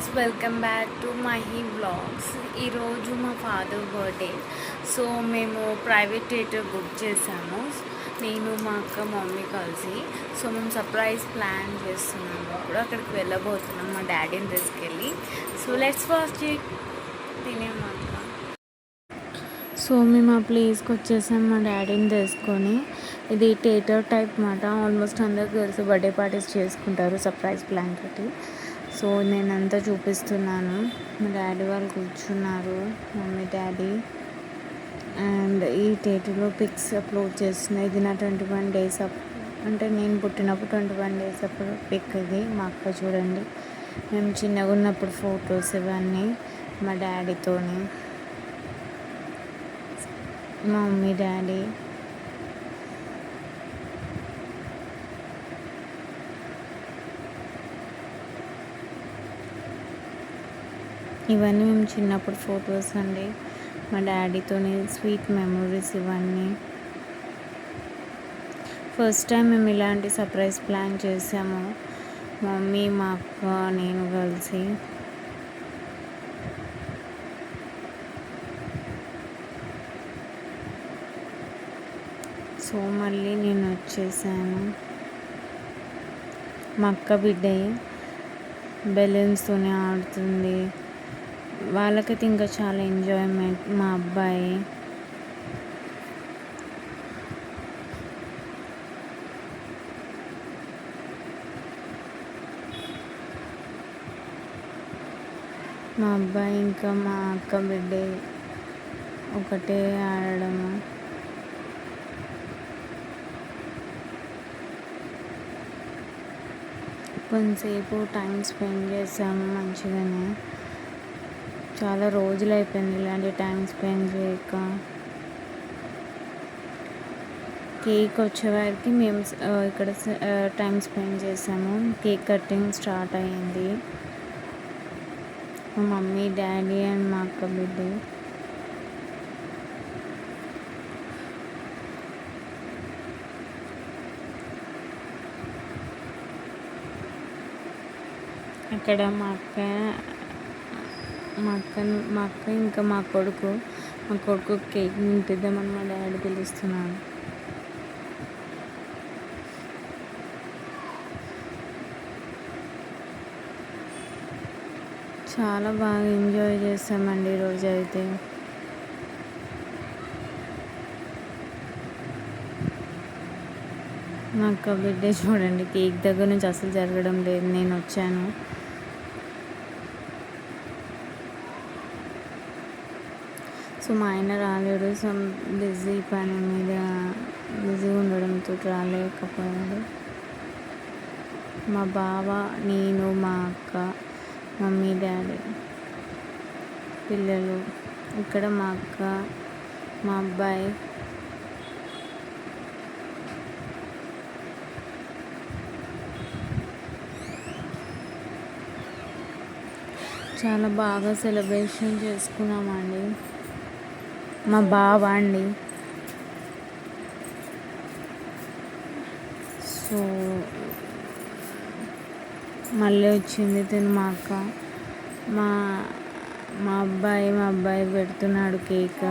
Guys, welcome back to Mahi vlogs. ఈరోజు మా father birthday. So మేము ప్రైవేట్ థియేటర్ బుక్ చేసాము, నేను మా అక్క మమ్మీ కలిసి. సో మేము సర్ప్రైజ్ ప్లాన్ చేస్తున్నాము, ఇప్పుడు అక్కడికి వెళ్ళబోతున్నాం మా డాడీని తీసుకెళ్ళి. So let's watch it. తినేమాట. సో మేము ఆ ప్లేస్కి వచ్చేసాం మా డాడీని తీసుకొని. ఇది థియేటర్ టైప్ మాట. ఆల్మోస్ట్ అందరు గర్ల్స్ బర్త్డే పార్టీస్ చేసుకుంటారు సర్ప్రైజ్ ప్లాన్ తోటి. సో నేనంతా చూపిస్తున్నాను. మా డాడీ వాళ్ళు కూర్చున్నారు, మమ్మీ డాడీ. అండ్ ఈ థియేటర్లో పిక్స్ అప్లోడ్ చేస్తున్నాయి. ఇది నా 21 days అంటే నేను పుట్టినప్పుడు 21 days అప్పుడు పిక్ ఇది. మా అక్క చూడండి, మేము చిన్నగా ఉన్నప్పుడు ఫొటోస్ ఇవన్నీ మా డాడీతోని, మా మమ్మీ డాడీ. ఇవన్నీ మేము చిన్నప్పుడు ఫొటోస్ అండి, మా డాడీతోని స్వీట్ మెమొరీస్ ఇవన్నీ. ఫస్ట్ టైం మేము ఇలాంటి సర్ప్రైజ్ ప్లాన్ చేసాము, మమ్మీ మా అక్క నేను కలిసి. సో మళ్ళీ నేను వచ్చేసాను. మా అక్క బిడ్డ బెలూన్స్తోనే ఆడుతుంది. వాళ్ళకైతే ఇంకా చాలా ఎంజాయ్మెంట్. మా అబ్బాయి ఇంకా మా అక్క బిడ్డ ఒకటే ఆడడము. కొంతసేపు టైం స్పెండ్ చేసాము మంచిగానే. చాలా రోజులు అయిపోయింది ఇలాంటి టైం స్పెండ్ చేయక. కేక్ వచ్చేవారికి మేము ఇక్కడ టైం స్పెండ్ చేసాము. కేక్ కటింగ్ స్టార్ట్ అయ్యింది. మా మమ్మీ డాడీ అండ్ మా అక్క బిడ్డ. అక్కడ మా అక్క ఇంకా మా కొడుకు కేక్ నింపిద్దామని మా డాడీ పిలుస్తున్నాడు. చాలా బాగా ఎంజాయ్ చేస్తామండి ఈరోజు అయితే. మా అక్క బిడ్డ చూడండి, కేక్ దగ్గర నుంచి అసలు జరగడం లేదు. నేను వచ్చాను. సో మా ఆయన రాలేడు, సమ్ బిజీ పని మీద బిజీగా ఉండడంతో రాలేకపోయాడు. మా బావ, నేను, మా అక్క, మమ్మీ డాడీ, పిల్లలు. ఇక్కడ మా అక్క, మా అబ్బాయి. చాలా బాగా సెలబ్రేషన్ చేసుకున్నామండి. మా బావ అండి. సో మళ్ళీ వచ్చింది తిను మా అక్క. మా అబ్బాయి పెడుతున్నాడు కేక్.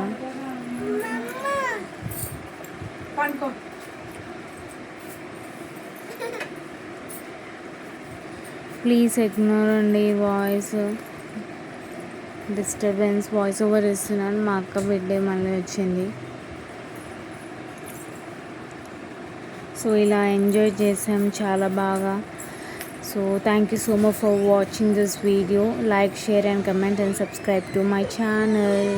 ప్లీజ్ ఇగ్నోర్ అండి వాయిస్ డిస్టర్బెన్స్. వాయిస్ ఓవర్ ఇస్తున్నాను. మా అక్క బిడ్డే మళ్ళీ వచ్చింది. సో ఇలా ఎంజాయ్ చేసాం చాలా బాగా. So thank you so much for watching this video. Like, share and comment and subscribe to my channel.